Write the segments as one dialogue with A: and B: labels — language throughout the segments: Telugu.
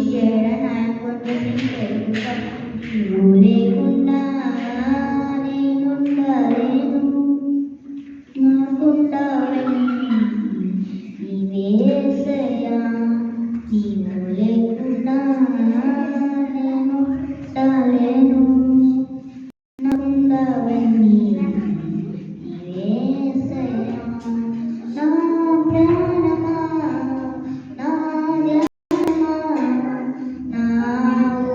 A: చేయడం నాయకుడు నువ్వు లేకుండా నేనుండలేను నాకుండవని నీవేసయ్యా నీవు లేకుండా నేనుండలేను నాకుండవని నీవేసయ్యా నా ప్రాణమా నా ధ్యానమా నా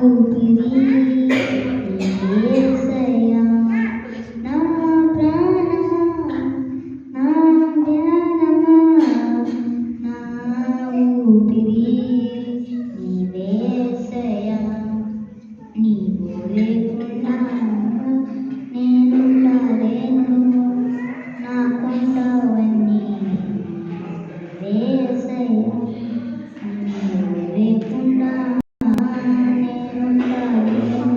A: ఊపిరి నీవేసయ్యా నా ప్రాణమా నా ధ్యానమా నా ఊపిరి నీవేసయ్యా నీవు లేకుండా నేనుండలేను నాకుండవని నీవేసయ్యా నీవు లేకుండా నేనుండలేను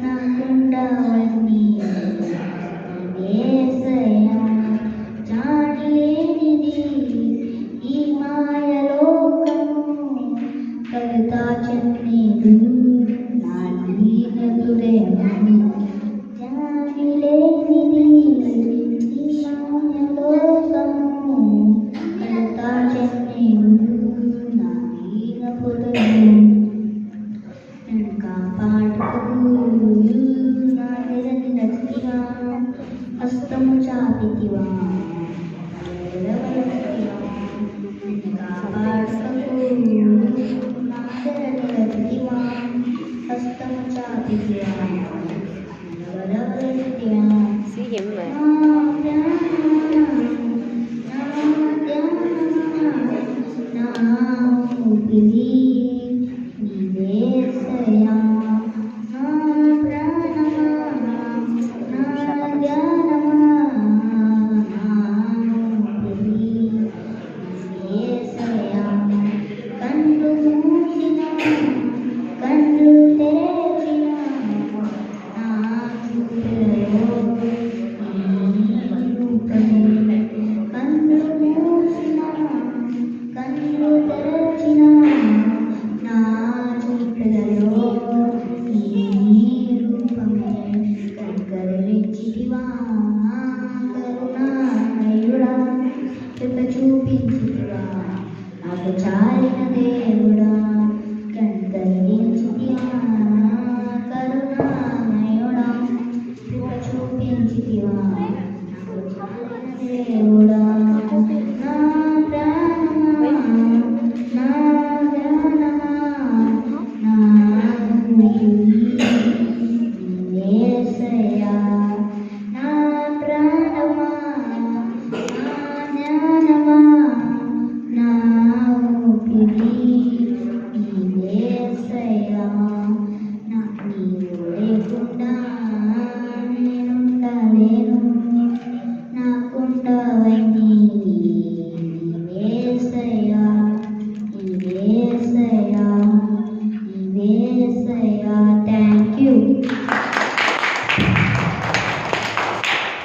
A: నాకుండవని నీవేసయ్యా జాలి లేనిది ఈ మాయలోకము కవితా చెన్నీడు నా హృదయము జాలి లేనిది ఈ మాయలోకము కవితా చెన్నీడు నా హృదయము నన్ను కాపాడుతూ నా నిరని నచ్చితివా హస్తము చాపితివా నిలవలసితివా నన్ను కాపాడుతూ నా నిరని నచ్చితివా హస్తము చాపితివా నిలవలసితివా నా ధ్యానమా నా ధ్యానమా నా ఊపిరి